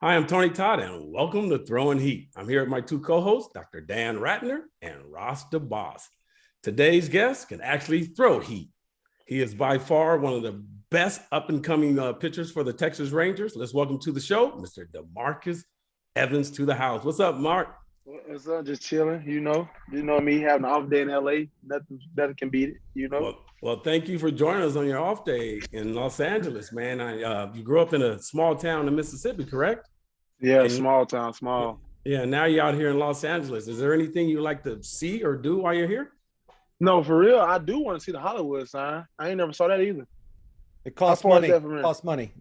Hi, I'm Tony Todd, and welcome to Throwing Heat. I'm here with my two co-hosts, Dr. Dan Ratner and Ross DeBoss. Today's guest can actually throw heat. He is by far one of the best up-and-coming pitchers for the Texas Rangers. Let's welcome to the show, Mr. Demarcus Evans to the house. What's up, Mark? What's up? Just chilling, You know me having an off day in LA. Nothing can beat it. Well, thank you for joining us on your off day in Los Angeles, man. You grew up in a small town in Mississippi, correct? Yeah, And small town, small. yeah, now you're out here in Los Angeles. Is there anything you like to see or do while you're here? No, for real, I do want to see the Hollywood sign. I ain't never saw that either. It costs money. Costs money.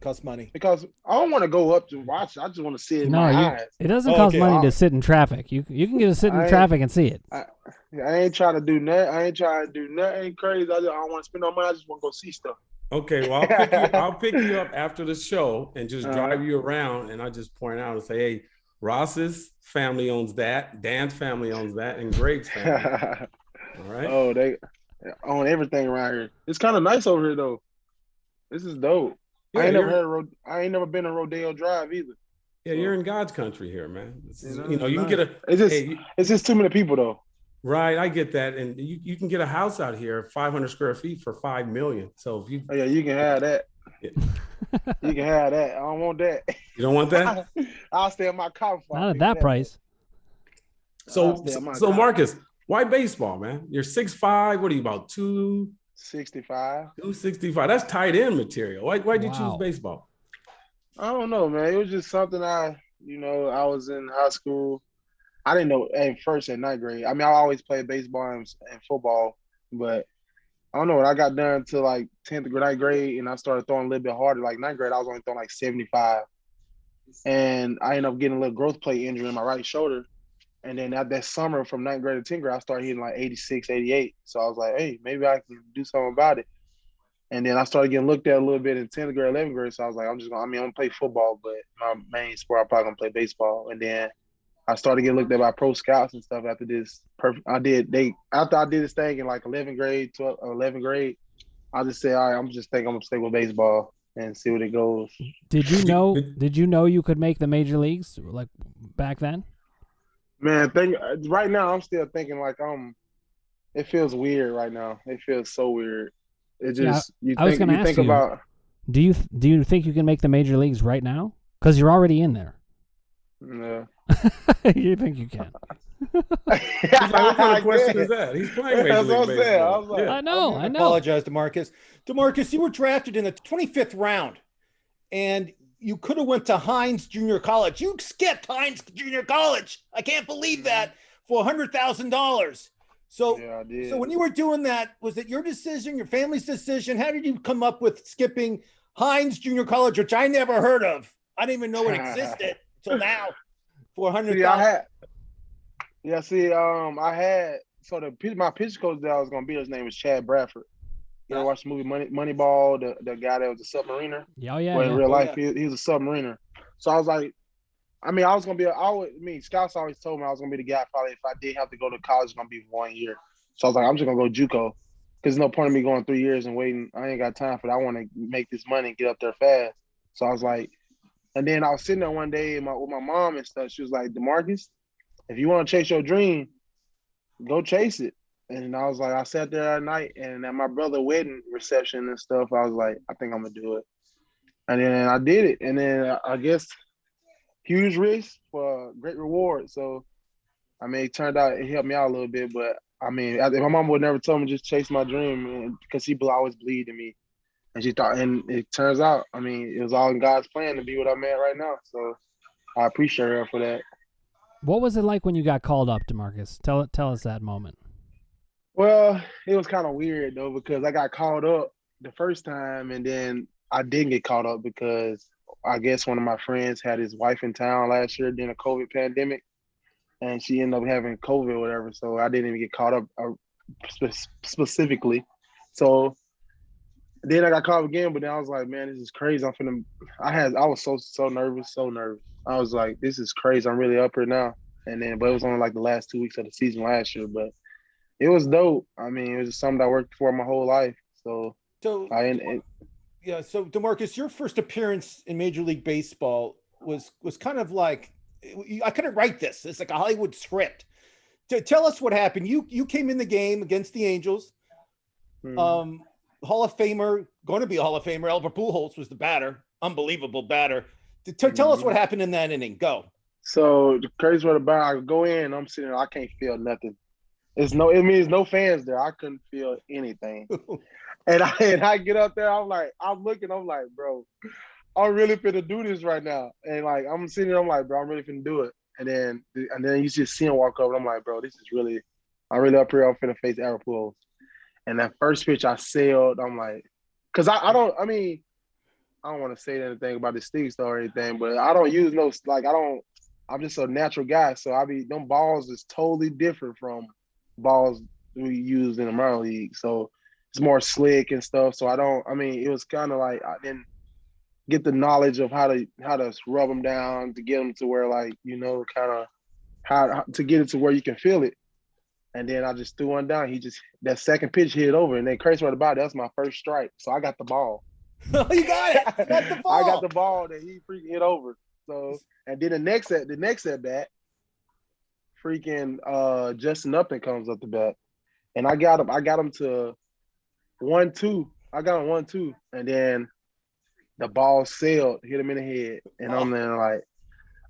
Because I don't want to go up to watch it. I just want to see it in No, my eyes. it doesn't cost money to sit in traffic. You can get to sit in traffic and see it. I ain't trying to do nothing. I ain't trying to do nothing crazy. I don't want to spend no money. I just want to go see stuff. Okay, well, I'll pick you up after the show and just drive you around, and I just point out and say, hey, Ross's family owns that, Dan's family owns that, and Greg's family. All right. Oh, they own everything around here. It's kind of nice over here, though. This is dope. Yeah, I ain't never been on Rodeo Drive either. Yeah, you're in God's country here, man. You can get a. It's just too many people, though. Right, I get that, and you can get a house out here, 500 square feet for $5 million. So if you, you can have that. Yeah. You can have that. I don't want that. You don't want that? I'll stay in my car. Not at that price. So Marcus, why baseball, man? You're 6'5". What are you, about 265? 265. That's tight end material. Why did you choose baseball? I don't know, man. It was just something I was in high school. I didn't know at first in ninth grade. I mean, I always played baseball and football, but I don't know. When I got done to like 10th grade, ninth grade, and I started throwing a little bit harder, like ninth grade, I was only throwing like 75. And I ended up getting a little growth plate injury in my right shoulder. And then that summer from ninth grade to 10th grade, I started hitting like 86, 88. So I was like, hey, maybe I can do something about it. And then I started getting looked at a little bit in 10th grade, 11th grade. So I was like, I'm going to play football, but my main sport, I'm probably going to play baseball. And then I started getting looked at by pro scouts and stuff after this. After I did this thing in like 11th grade, 11th grade, I just said, all right, I'm going to stick with baseball and see what it goes. Did you know you could make the major leagues like back then? Man, right now I'm still thinking like it feels weird right now. It feels so weird. It just I was going to ask you, do you think you can make the major leagues right now? Because you're already in there. Yeah. You think you can? What kind of question is that? He's playing Major League Baseball. I know. I apologize, Demarcus. Demarcus, you were drafted in the 25th round, and you could have went to Hines Junior College. You skipped Hines Junior College. I can't believe that for $100,000. So, yeah, I did. So when you were doing that, was it your decision, your family's decision? How did you come up with skipping Hines Junior College, which I never heard of? I didn't even know it existed until now. For $100,000. My pitch coach that I was gonna be, his name was Chad Bradford. You ever watch the movie Moneyball? The guy that was a submariner. Yeah. In real life, he was a submariner. So I was like, I was gonna be. Scouts always told me I was gonna be the guy. Probably if I did have to go to college, it's gonna be 1 year. So I was like, I'm just gonna go JUCO, because there's no point in me going 3 years and waiting. I ain't got time for that. I want to make this money and get up there fast. So I was like. And then I was sitting there one day with my mom and stuff. She was like, Demarcus, if you want to chase your dream, go chase it. And I was like, I sat there at night, and at my brother's wedding reception and stuff, I was like, I think I'm going to do it. And then I did it. And then I guess huge risk for great reward. So, it turned out it helped me out a little bit. But, if my mom would never tell me just chase my dream, because she always believed in me. And she thought, and it turns out, it was all in God's plan to be what I'm at right now. So I appreciate her for that. What was it like when you got called up, Demarcus? Tell us that moment. Well, it was kind of weird though, because I got called up the first time, and then I didn't get called up because I guess one of my friends had his wife in town last year during the COVID pandemic, and she ended up having COVID or whatever. So I didn't even get caught up specifically. So. Then I got called again, but then I was like, man, this is crazy. I was so nervous. I was like, this is crazy. I'm really up here now. But it was only like the last 2 weeks of the season last year. But it was dope. It was something I worked for my whole life. So Demarcus, your first appearance in Major League Baseball, was kind of like, I couldn't write this. It's like a Hollywood script. Tell us what happened. You came in the game against the Angels. Hall of Famer, going to be a Hall of Famer. Albert Pujols was the batter. Unbelievable batter. Tell us what happened in that inning. Go. So the crazy part about it, I go in, I'm sitting there, I can't feel nothing. It means no fans there. I couldn't feel anything. And I get up there, I'm looking, bro, I'm really finna do this right now. And like I'm sitting there, I'm like, bro, I'm really finna do it. And then you just see him walk over, and I'm like, bro, this is really, I'm really up here, I'm finna face Albert Pujols. And that first pitch I sailed, I'm like, because I don't want to say anything about the sticks or anything, but I don't use no, I'm just a natural guy. So them balls is totally different from balls we use in the minor league. So it's more slick and stuff. So it was kind of like, I didn't get the knowledge of how to rub them down to get them to where, like, kind of how to get it to where you can feel it. And then I just threw one down. That second pitch hit over. And then crazy part about it, that's my first strike. So I got the ball. Oh, you got it. You got the ball. I got the ball that he freaking hit over. So, and then the next at bat, freaking Justin Upton comes up the bat. And I got him to 1-2. I got him 1-2. And then the ball sailed, hit him in the head. And I'm then like,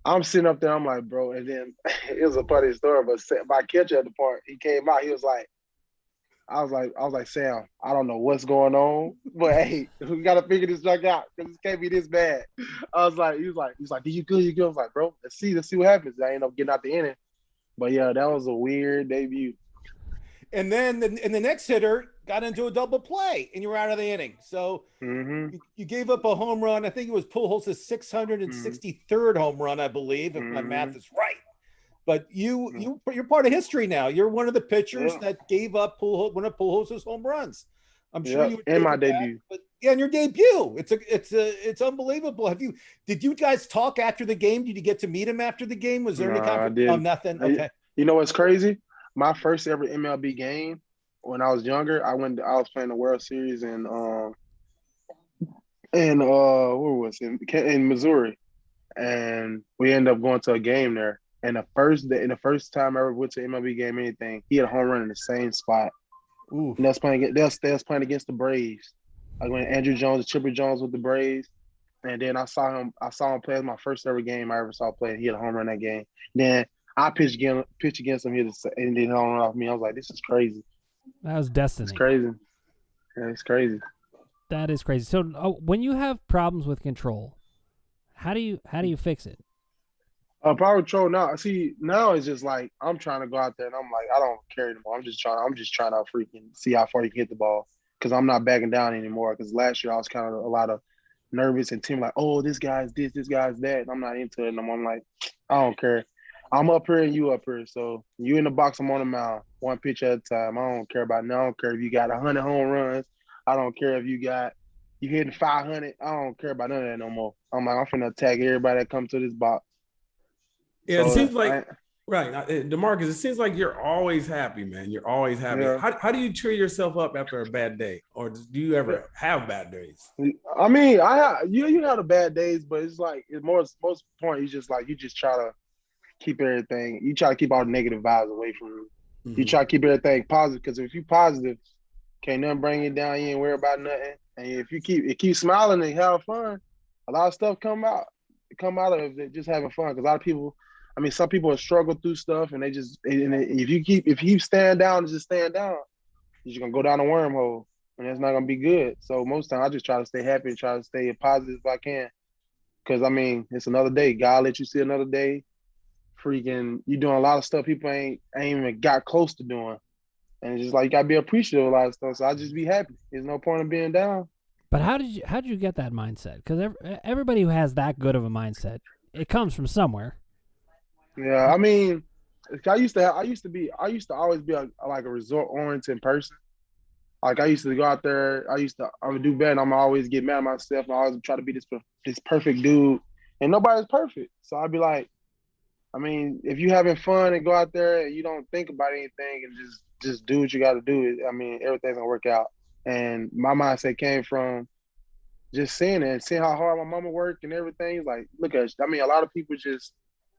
I'm sitting up there, I'm like, bro, and then it was a funny story, but my catcher at the point, he came out, he was like, I was like, Sam, I don't know what's going on, but hey, we gotta figure this junk out because it can't be this bad. I was like, he was like, did you good? You good? I was like, bro, let's see what happens. I ended up getting out the inning. But yeah, that was a weird debut. And then the next hitter got into a double play, and you were out of the inning. So you gave up a home run. I think it was Pujols' 663rd home run, I believe, if my math is right. But you're part of history now. You're one of the pitchers that gave up one of Pujols' home runs. I'm sure you would. In my debut. In your debut. It's unbelievable. Did you guys talk after the game? Did you get to meet him after the game? Was there any conversation? Oh, nothing. Okay. You know what's crazy? My first ever MLB game when I was younger, I was playing the World Series in where was it? In Missouri, and we ended up going to a game there. And the first time I ever went to MLB game, anything, he had a home run in the same spot. Ooh. And they was playing against the Braves. Like when Andrew Jones and Chipper Jones with the Braves. And then I saw him play as my first ever game I ever saw play. He had a home run that game. Then I pitched against him here and then home run off me. I was like, this is crazy. That was destiny. It's crazy. Yeah, it's crazy. That is crazy. So when you have problems with control, how do you fix it? Power control now it's just like I'm trying to go out there and I'm like, I don't care anymore. I'm just trying to freaking see how far you can hit the ball because I'm not backing down anymore. Because last year I was kind of a lot of nervous and timid, like, oh, this guy's this guy's that, and I'm not into it. And I'm like, I don't care. I'm up here and you up here. So you in the box, I'm on the mound, one pitch at a time. I don't care about now. I don't care if you got 100 home runs. I don't care if you hitting 500. I don't care about none of that no more. I'm finna attack everybody that comes to this box. Yeah, so it seems like right, Demarcus. It seems like you're always happy, man. You're always happy. Yeah. How do you cheer yourself up after a bad day, or do you ever have bad days? I mean, you have the bad days, but it's like most point. You just try to keep everything. You try to keep all the negative vibes away from you. Mm-hmm. You try to keep everything positive because if you positive, can't nothing bring you down. You ain't worry about nothing. And if you keep smiling and have fun, a lot of stuff come out of it just having fun. Because a lot of people. I mean, some people have struggled through stuff, and if you keep staying down and just staying down, you're just gonna go down a wormhole, and that's not gonna be good. So most times I just try to stay happy and try to stay positive if I can, because I mean it's another day. God let you see another day. Freaking, you doing a lot of stuff people ain't even got close to doing, and it's just like you gotta be appreciative of a lot of stuff. So I just be happy. There's no point in being down. But how did you get that mindset? Because everybody who has that good of a mindset, it comes from somewhere. Yeah, I mean, I used to always be like a resort-oriented person. Like I used to go out there, I would do bad, and I'm always get mad at myself. And I always try to be this perfect dude, and nobody's perfect. So I'd be like, I mean, if you having fun and go out there and you don't think about anything and just do what you got to do, I mean, everything's gonna work out. And my mindset came from just seeing it and seeing how hard my mama worked and everything. It's like, look at, I mean, a lot of people just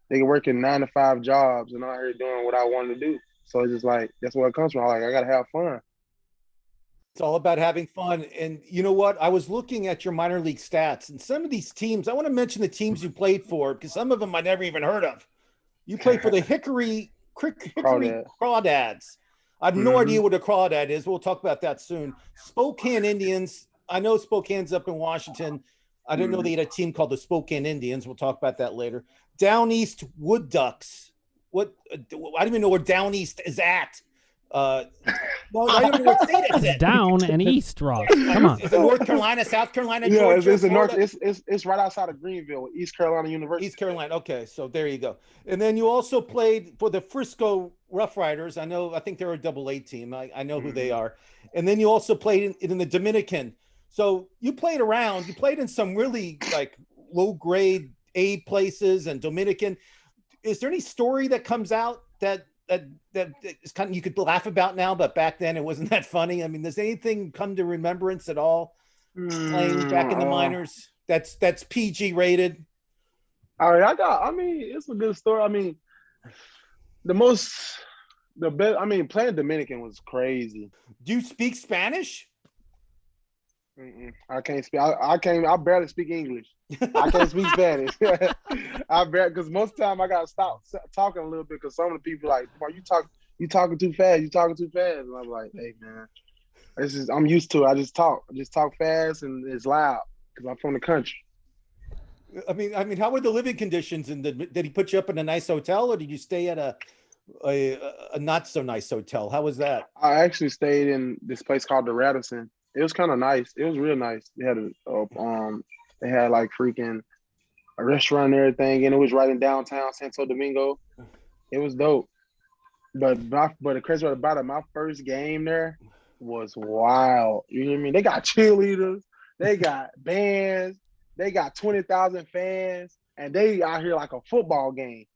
they work in 9-to-5 jobs and out here doing what I wanted to do. So it's just like that's where it comes from. Like I gotta have fun. It's all about having fun. And you know what? I was looking at your minor league stats, and some of these teams, I want to mention the teams you played for because some of them I never even heard of. You played for the Hickory Crawdads. I have no idea what a crawdad is. We'll talk about that soon. Spokane Indians. I know Spokane's up in Washington. I didn't know they had a team called the Spokane Indians. We'll talk about that later. Down East Wood Ducks. What? I don't even know where Down East is at. Well, I don't know what state it's in. Down and east, Ross. Come on. Is it North Carolina, South Carolina, Yeah, Georgia, it's in North. It's right outside of Greenville, East Carolina University. East Carolina. Okay, so there you go. And then you also played for the Frisco Rough Riders. I think they're a AA team. I know who they are. And then you also played in the Dominican. So you played around. You played in some really like low grade A places and Dominican. Is there any story that comes out that is kind of you could laugh about now, but back then it wasn't that funny? I mean, does anything come to remembrance at all playing back in the minors? That's PG rated. All right, I mean, it's a good story. I mean, the best. I mean, playing Dominican was crazy. Do you speak Spanish? I can't speak. I barely speak English. I can't speak Spanish. I barely, because most of the time I gotta stop talking a little bit because some of the people like, "Boy, you talking too fast. You talking too fast." And I'm like, "Hey man, I'm used to it. I just talk fast and it's loud because I'm from the country." I mean, how were the living conditions? And did he put you up in a nice hotel, or did you stay at a not so nice hotel? How was that? I actually stayed in this place called the Radisson. It was kind of nice. It was real nice. They had like freaking a restaurant and everything, and it was right in downtown Santo Domingo. It was dope. But the crazy part about it, my first game there was wild. You know what I mean? They got cheerleaders, they got bands, they got 20,000 fans, and they out here like a football game.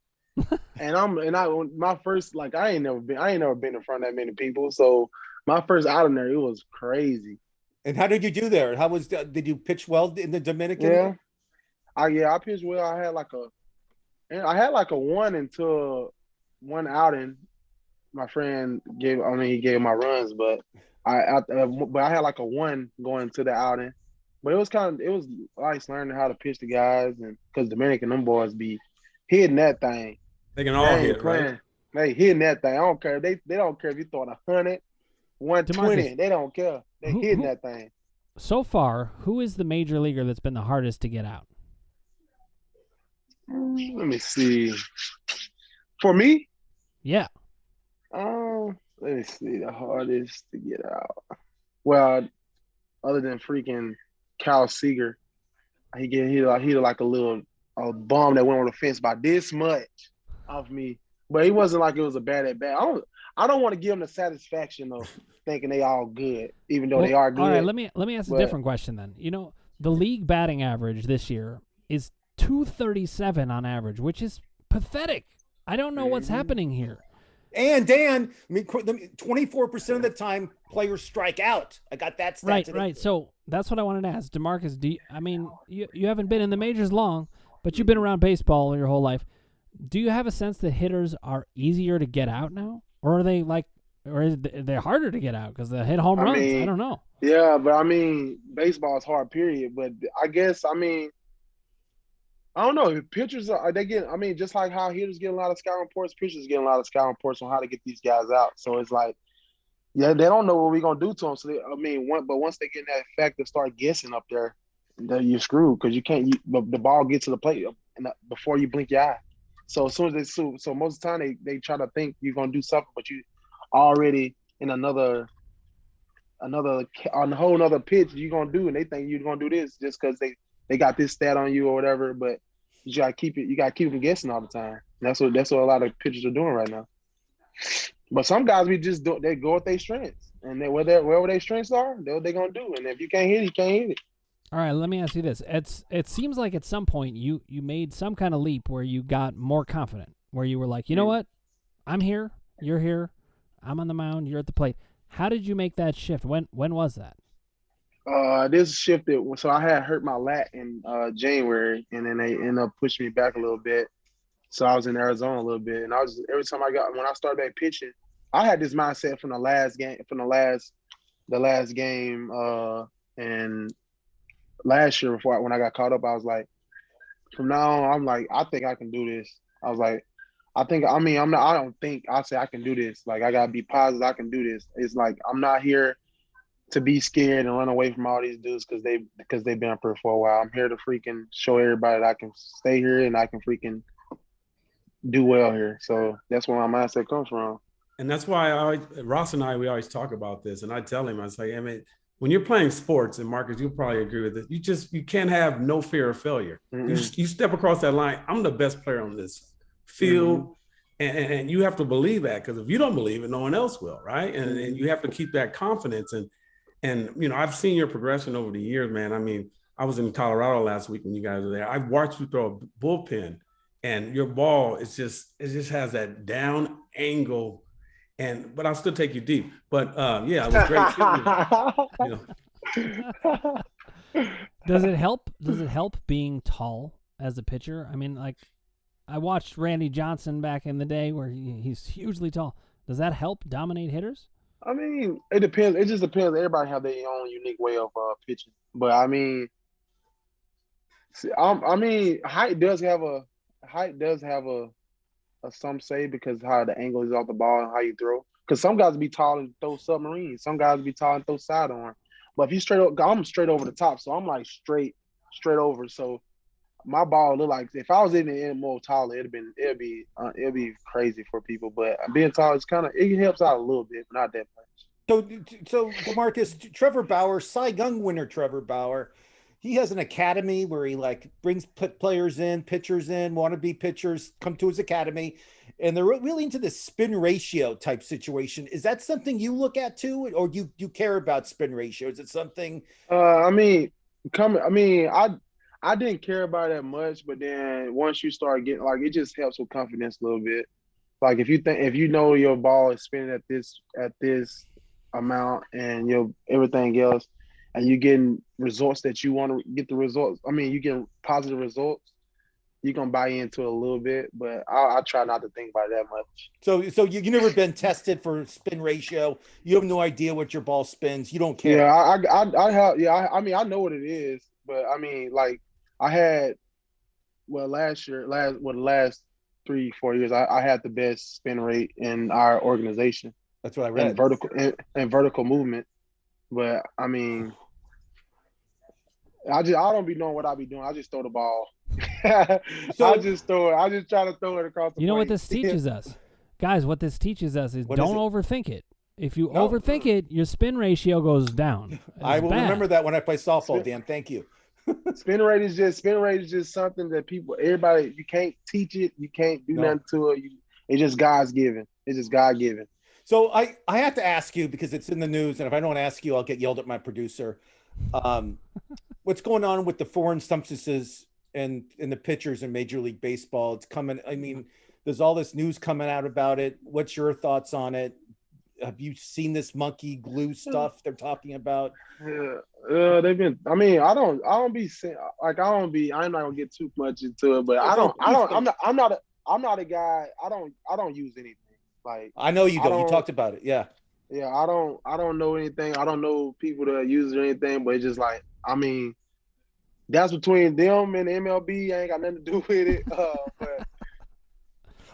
My first, like I ain't never been in front of that many people. So my first out in there, it was crazy. And how did you do there? Did you pitch well in the Dominican? Yeah. I pitched well. I had like a one outing. My friend gave my runs, but I had like a 1 going to the outing. But it was nice learning how to pitch the guys, and because Dominican, them boys be hitting that thing. They can all hit, right? They hitting that thing. I don't care. They don't care if you throwing 100, 120. Demarcus, they don't care. They hitting that thing. So far, who is the major leaguer that's been the hardest to get out? Let me see. For me? Yeah. Let me see. The hardest to get out. Well, other than freaking Kyle Seager, he hit like a bomb that went over the fence by this much off me. But it wasn't like it was a bad at bat. I don't want to give them the satisfaction of thinking they all good, even though they are good. All right, let me ask a different question then. You know, the league batting average this year is 237 on average, which is pathetic. I don't know what's happening here. And Dan, I mean, 24% of the time players strike out. I got that stat today. Right. So that's what I wanted to ask. Demarcus, you haven't been in the majors long, but you've been around baseball your whole life. Do you have a sense that hitters are easier to get out now? Or are they they're harder to get out because they hit home runs? I don't know. Yeah, but I mean, baseball is hard, period. But I guess, I mean, I don't know. Pitchers are they getting? I mean, just like how hitters get a lot of scouting reports, pitchers get a lot of scouting reports on how to get these guys out. So it's like, yeah, they don't know what we're gonna do to them. So once they get in that fact to start guessing up there, then you're screwed because you can't. The ball gets to the plate before you blink your eye. So as soon as so most of the time they try to think you're gonna do something, but you already in another on a whole nother pitch you're gonna do, and they think you're gonna do this just because they got this stat on you or whatever. But you gotta keep them guessing all the time. And that's what a lot of pitchers are doing right now. But some guys they go with their strengths, and wherever their strengths are, they're what they're gonna do. And if you can't hit it, you can't hit it. All right, let me ask you this. It seems like at some point you made some kind of leap where you got more confident, where you were like, you know what? I'm here, you're here, I'm on the mound, you're at the plate. How did you make that shift? When was that? This shifted. So I had hurt my lat in January, and then they ended up pushing me back a little bit. So I was in Arizona a little bit, and every time when I started back pitching, I had this mindset from the last game, the last game, and last year when I got caught up, I was like, from now on, I'm like, I think I can do this. I was like, I don't think I say I can do this. Like, I gotta be positive. I can do this. It's like I'm not here to be scared and run away from all these dudes because they've been up here for a while. I'm here to freaking show everybody that I can stay here and I can freaking do well here. So that's where my mindset comes from. And that's why Ross and we always talk about this. And I tell him, I say, I mean, when you're playing sports, and Marcus, you'll probably agree with it, you can't have no fear of failure. You step across that line, I'm the best player on this field. And you have to believe that, because if you don't believe it, no one else will, right? And you have to keep that confidence. And you know, I've seen your progression over the years, man. I mean, I was in Colorado last week when you guys were there. I've watched you throw a bullpen, and your ball it just has that down angle, but I'll still take you deep. But yeah, it was great. Does it help? Does it help being tall as a pitcher? I mean, like, I watched Randy Johnson back in the day where he's hugely tall. Does that help dominate hitters? I mean, it depends. It just depends. Everybody have their own unique way of pitching. But I mean, height does have a some say, because how the angle is off the ball and how you throw. Because some guys be tall and throw submarines. Some guys be tall and throw sidearm. But if you straight up, I'm straight over the top, so I'm like straight over. So my ball look like, if I was in the end more taller, it'd be crazy for people. But being tall is it helps out a little bit, but not that much. So Demarcus, Trevor Bauer, Cy Young winner Trevor Bauer, he has an academy where he brings players in, pitchers in, wannabe pitchers come to his academy, and they're really into this spin ratio type situation. Is that something you look at too, or you care about spin ratio? Is it something? I didn't care about that much, but then once you start getting, like, it just helps with confidence a little bit. Like, if you know your ball is spinning at this amount and everything else, and you're getting results that you want to get the results. I mean, you get positive results, you're gonna buy into it a little bit, but I try not to think about it that much. So you never been tested for spin ratio. You have no idea what your ball spins. You don't care. Yeah, I have. Yeah, I mean, I know what it is, but I mean, like, I had, the last 3-4 years, I had the best spin rate in our organization. That's what I read. And vertical movement. But I mean, I don't be knowing what I be doing. I just throw the ball. I just throw it. I just try to throw it across the plate. You know what this teaches us? Guys, what this teaches us is don't overthink it. If you overthink it, your spin ratio goes down. I will remember that when I play softball, Dan. Thank you. Spin rate is just something that everybody, you can't teach it. You can't do nothing to it. It's just God's given. It's just God given. So I have to ask you, because it's in the news, and if I don't ask you, I'll get yelled at my producer. What's going on with the foreign substances and the pitchers in Major League Baseball? It's coming. I mean, there's all this news coming out about it. What's your thoughts on it? Have you seen this monkey glue stuff they're talking about? Yeah, they've been. I mean, I'm not gonna get too much into it, but I'm not a guy. I don't use anything. Like, I know you don't. You talked about it. Yeah. Yeah, I don't know anything. I don't know people that use it or anything, but it's just like, I mean, that's between them and the MLB. I ain't got nothing to do with it. But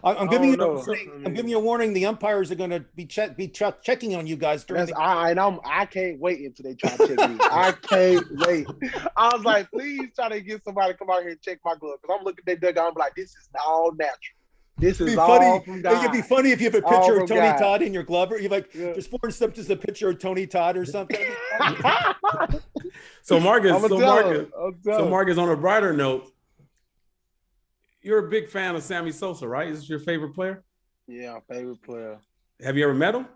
I'm giving you a warning. I'm giving you a warning. The umpires are going to be checking on you guys during. I can't wait until they try to check me. I can't wait. I was like, please try to get somebody to come out here and check my glove, because I'm looking at their dugout. I'm like, this is all natural. This is all from God. It'd be funny if you have a picture of Tony Todd in your glove. You're like, there's foreign substance, a picture of Tony Todd or something. So Marcus, on a brighter note, you're a big fan of Sammy Sosa, right? Is this your favorite player? Yeah, favorite player. Have you ever met him?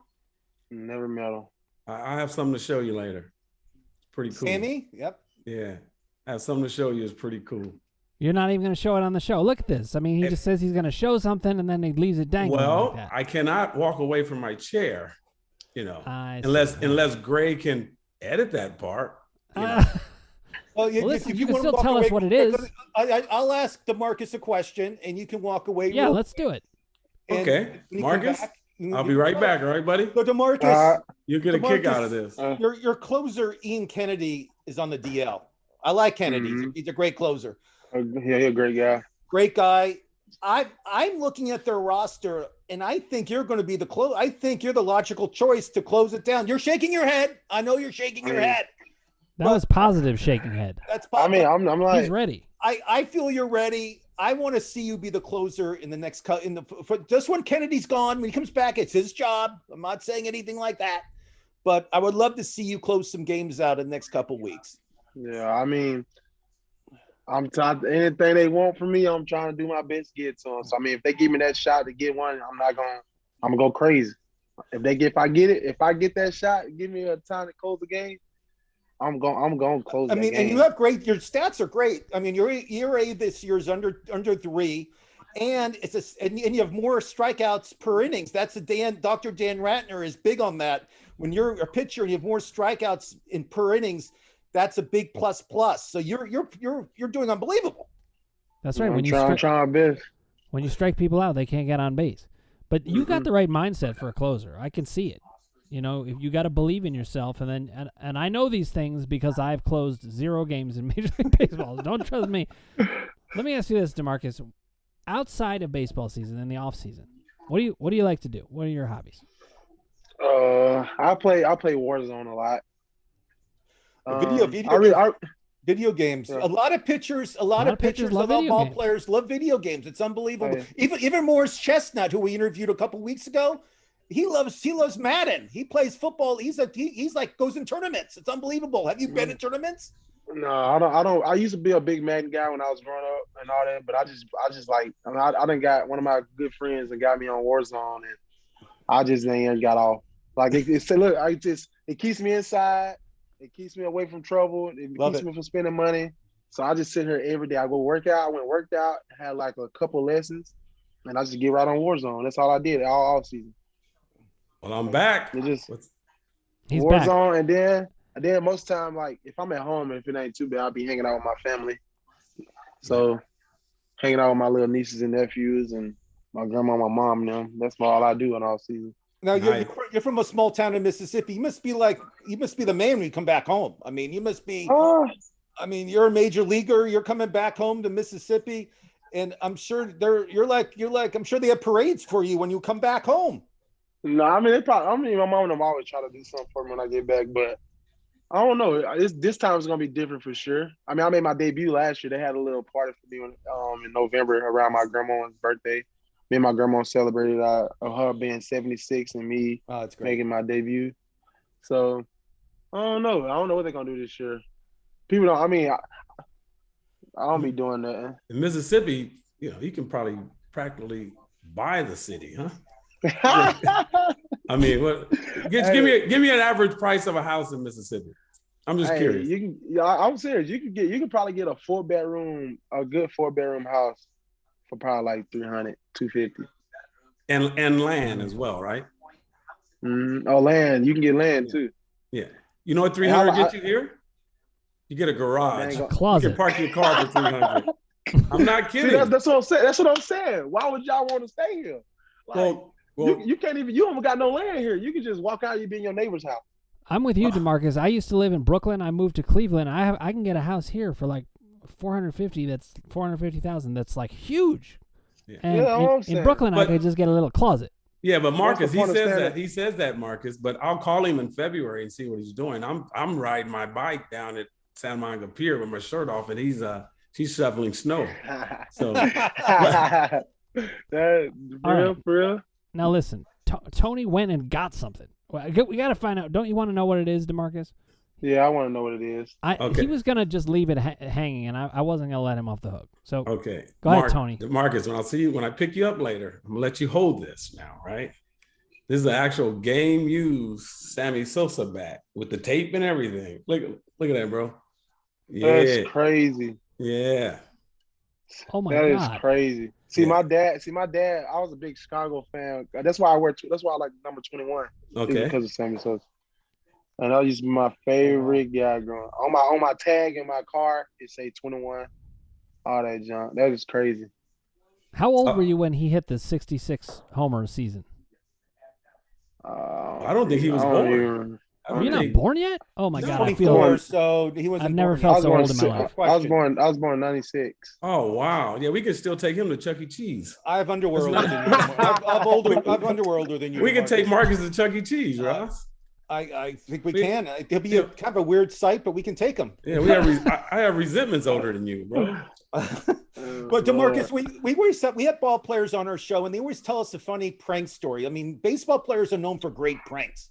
Never met him. I have something to show you later. It's pretty cool. Sammy? Yep. Yeah, I have something to show you. It's pretty cool. You're not even going to show it on the show. Look at this. I mean, he just says he's going to show something, and then he leaves it dangling. Well, like that. I cannot walk away from my chair, unless Gray can edit that part. You know. Well, listen, you can wanna still walk tell us away- what it is. I'll ask Demarcus a question, and you can walk away. Yeah, let's do it. And Okay, when you come Marcus, back, I'll be right back. All right, buddy. So Demarcus, You get a kick out of this. your closer Ian Kennedy is on the DL. I like Kennedy. Mhm. He's a great closer. Yeah, he's a great guy. Great guy. I'm looking at their roster, and I think you're going to be I think you're the logical choice to close it down. You're shaking your head. I know you're shaking your head. That was positive shaking head. That's I mean, I'm like, He's ready. I feel you're ready. I want to see you be the closer in the next cut just when Kennedy's gone. When he comes back, it's his job. I'm not saying anything like that, but I would love to see you close some games out in the next couple weeks. yeah, I mean, anything they want from me, I'm trying to do my best to get to them. So I mean, if they give me that shot to get one, I'm gonna go crazy. If I get that shot, give me a time to close the game, I'm going to close. I mean, and you have your stats are great. I mean, your ERA this year is under 3, and and you have more strikeouts per innings. That's Dr. Dan Ratner is big on that. When you're a pitcher and you have more strikeouts in per innings, that's a big plus. So you're doing unbelievable. That's right. I'm trying my best. When you strike people out, they can't get on base. But you got the right mindset for a closer. I can see it. You know, if you got to believe in yourself, and I know these things because I've closed 0 games in Major League Baseball. Don't trust me. Let me ask you this, Demarcus. Outside of baseball season, in the off season, what do you like to do? What are your hobbies? I play Warzone a lot. Video games. Yeah. A lot of pitchers, a lot of ball players love video games. It's unbelievable. Oh, yeah. Even Morris Chestnut, who we interviewed a couple weeks ago, he loves Madden. He plays football. He's like goes in tournaments. It's unbelievable. Have you been in tournaments? No, I don't. I used to be a big Madden guy when I was growing up and all that, but I just like I done got one of my good friends that got me on Warzone, and I just ain't got off. Like it keeps me inside. It keeps me away from trouble. It keeps me from spending money. So I just sit here every day. I go work out. I worked out, had like a couple lessons, and I just get right on Warzone. That's all I did all off season. Well, I'm back. He's Warzone, back. and then most time, like if I'm at home and if it ain't too bad, I'll be hanging out with my family. So hanging out with my little nieces and nephews and my grandma, my mom, and them. That's all I do in all season. Now you're from a small town in Mississippi. You must be the man when you come back home. I mean, you must be. I mean, you're a major leaguer. You're coming back home to Mississippi, and I'm sure you're like. I'm sure they have parades for you when you come back home. No, I mean my mom and them always try to do something for me when I get back, but I don't know. This time is gonna be different for sure. I mean, I made my debut last year. They had a little party for me in November around my grandma's birthday. Me and my grandma celebrated her being 76 and me making my debut. So I don't know. I don't know what they're gonna do this year. People don't. I mean, I don't be doing that. In Mississippi, you can probably practically buy the city, huh? I mean, what? Give me an average price of a house in Mississippi. I'm just curious. I'm serious. You can probably get a good 4-bedroom house for probably like $300, $250. And land as well, right? Land. You can get land too. Yeah. You know what $300 gets you here? You get a garage, a closet. You can park your car for $300. I'm not kidding. See, that's what I'm saying. That's what I'm saying. Why would y'all want to stay here? Like, well, you can't even. You haven't got no land here. You can just walk out. You be in your neighbor's house. I'm with you, Demarcus. I used to live in Brooklyn. I moved to Cleveland. I can get a house here for like $450,000. That's $450,000. That's like huge. Yeah. And in Brooklyn, I could just get a little closet. Yeah, but Marcus, he says that, Marcus. But I'll call him in February and see what he's doing. I'm riding my bike down at Santa Monica Pier with my shirt off, and he's shoveling snow. So for real. Now listen, Tony went and got something. We got to find out. Don't you want to know what it is, Demarcus? Yeah, I want to know what it is. He was gonna just leave it hanging, and I wasn't gonna let him off the hook. So okay, go ahead, Tony. Marcus, when I pick you up later, I'm gonna let you hold this now, right? This is the actual game used Sammy Sosa bat with the tape and everything. Look at that, bro. Yeah, that's crazy. Yeah. Oh my God, that is crazy. My dad. I was a big Chicago fan. That's why I like number 21. Okay. Because of Sammy Sosa. And that used to be my favorite guy growing on my tag in my car. It say 21. All that junk. That is crazy. How old were you when he hit the 66 homer season? I don't think he was born. Are you not born yet? Oh my God! I 24, feel so he wasn't. I've never born felt yet. so old in my life. I was born in 96. Oh wow! Yeah, we can still take him to Chuck E. Cheese. I have underworld than you. I've underworlder than you. We can take Marcus to Chuck E. Cheese, Ross. I think we can. It'll be kind of a weird sight, but we can take him. Yeah, I have resentments older than you, bro. But Demarcus, we had ball players on our show, and they always tell us a funny prank story. I mean, baseball players are known for great pranks.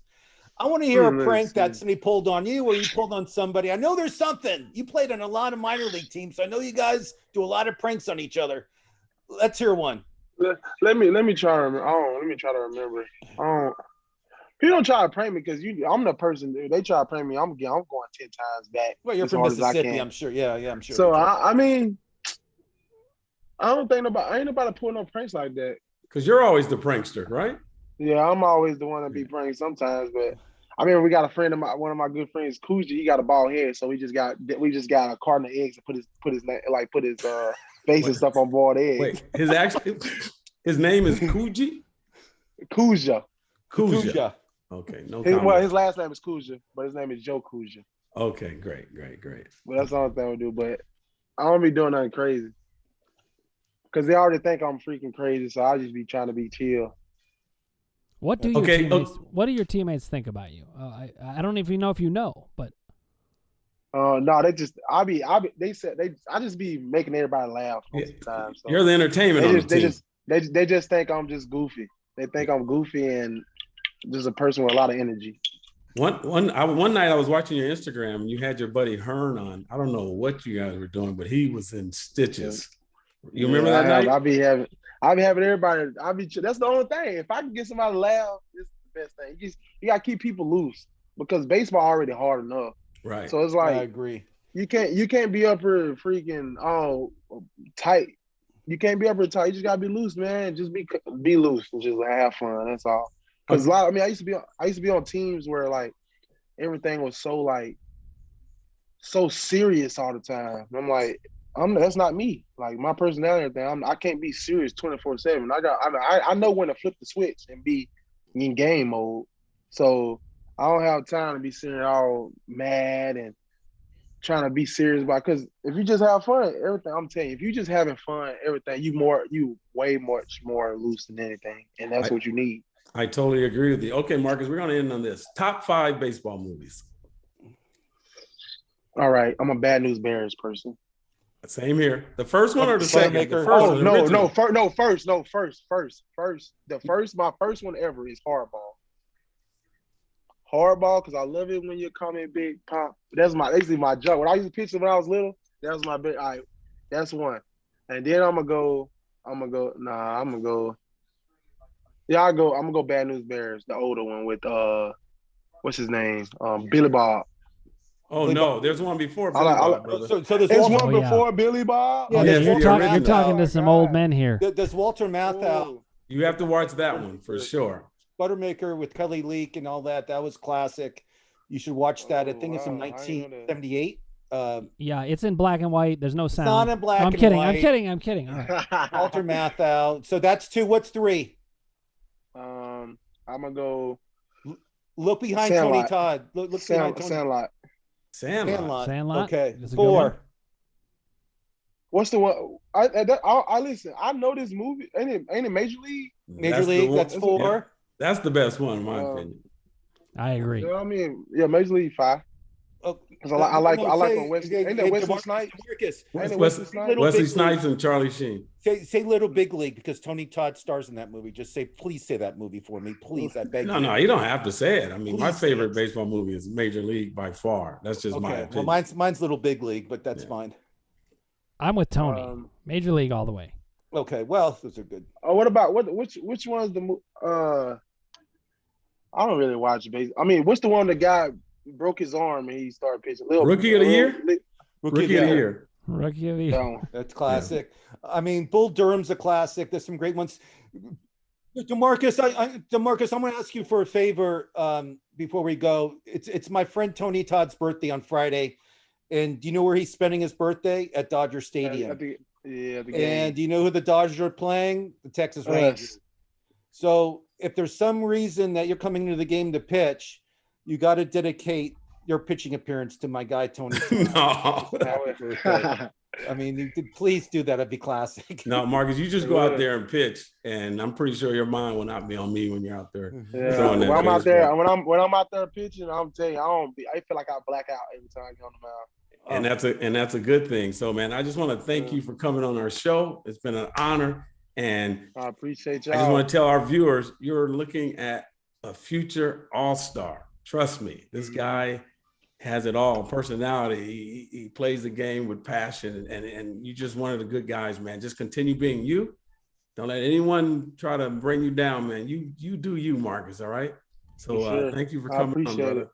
I want to hear a prank that somebody pulled on you, or you pulled on somebody. I know there's something. You played on a lot of minor league teams, so I know you guys do a lot of pranks on each other. Let's hear one. Let me try to remember. Let me try to remember. People don't try to prank me because I'm the person. Dude, they try to prank me. I'm going 10 times back. Well, you're from Mississippi, I'm sure. Yeah, I'm sure. So I mean, I ain't nobody pulling no pranks like that. Because you're always the prankster, right? Yeah, I'm always the one to be pranked sometimes, but I mean, we got a friend of one of my good friends, Kuja. He got a bald head, so we just got a carton of eggs and put his face and stuff on boiled eggs. Wait, his name is Kuji? Kuja. Okay, no comment. Well, his last name is Kuja, but his name is Joe Kuja. Okay, great. Well, that's the only thing we do, but I don't be doing nothing crazy. Because they already think I'm freaking crazy, so I'll just be trying to be chill. What do your teammates think about you? I don't even know if you know, but no, they just I just be making everybody laugh most of the time. So you're the entertainment on the team. They just think I'm just goofy. They think I'm goofy and just a person with a lot of energy. One night I was watching your Instagram and you had your buddy Hearn on. I don't know what you guys were doing, but he was in stitches. You remember that night? I'll be having everybody. That's the only thing. If I can get somebody to laugh, it's the best thing. You gotta keep people loose because baseball already hard enough. Right. So it's like I agree. You can't be up here freaking tight. You can't be up here tight. You just gotta be loose, man. Just be loose and just have fun. That's all. Because I used to be on teams where like everything was so serious all the time. I'm like, that's not me. Like my personality and everything. I can't be serious 24/7. I know when to flip the switch and be in game mode. So I don't have time to be sitting all mad and trying to be serious about. Because if you just have fun, everything. I'm telling you, if you just having fun, everything you way much more loose than anything, and that's what you need. I totally agree with you. Okay, Marcus, we're gonna end on this. Top 5 baseball movies. All right, I'm a Bad News Bears person. Same here. The first one or the second? The first. My first one ever is Hardball. Hardball, because I love it when you call me Big Pop. That's basically my joke. When I used to pitch it when I was little, that was my big. All right, that's one. And then I'm gonna go. Yeah, I'm gonna go Bad News Bears, the older one with what's his name? Billy Bob. Oh no, there's one before Billy Bob, brother. So there's one before Billy Bob. Yeah, you're talking to some old men here. There's Walter Matthau. You have to watch that one for sure. Buttermaker with Kelly Leak and all that. That was classic. You should watch that. I think it's from 1978. Yeah, it's in black and white. There's no sound. It's not in black and white. I'm kidding. All right. Walter Matthau. So that's 2. What's 3? I'm gonna go. Look behind Sandlot. Tony Todd. Look behind Tony. Sandlot. Okay. 4. What's the one? I listen. I know this movie. Ain't it Major League? Major League. That's 4. Yeah. That's the best one, in my opinion. I agree. You know what I mean? Yeah, Major League 5. Because I like when Wesley. Ain't that Wesley Snipes? Wesley Snipes and Charlie Sheen. Say Little Big League because Tony Todd stars in that movie. Just please say that movie for me, please. I beg you. No, you don't have to say it. I mean, my favorite baseball movie is Major League by far. That's just my opinion. Well, mine's Little Big League, but that's fine. I'm with Tony. Major League all the way. Okay, well, those are good. What about which one's the I don't really watch baseball. I mean, what's the one the guy broke his arm and he started pitching? Rookie of the Year? Rookie of the Year. Rookie of the Year. That's classic. Yeah. I mean, Bull Durham's a classic. There's some great ones. Demarcus, I'm going to ask you for a favor. before we go, it's my friend Tony Todd's birthday on Friday. And do you know where he's spending his birthday? At Dodger Stadium. The game. And do you know who the Dodgers are playing? The Texas Rangers. So if there's some reason that you're coming into the game to pitch, you got to dedicate your pitching appearance to my guy, Tony. No. I mean, you could please do that. It'd be classic. No, Marcus, you just go out there and pitch, and I'm pretty sure your mind will not be on me when you're out there. Yeah, when I'm out there, when I'm out there pitching, I'm telling you, I feel like I black out every time I get on the mound. And that's a good thing. So, man, I just want to thank you for coming on our show. It's been an honor, and I appreciate y'all. I just want to tell our viewers, you're looking at a future all-star. Trust me, this guy has it all. Personality. He plays the game with passion, and you just one of the good guys, man. Just continue being you. Don't let anyone try to bring you down, man. You do you, Marcus. All right. So thank you for coming on, brother.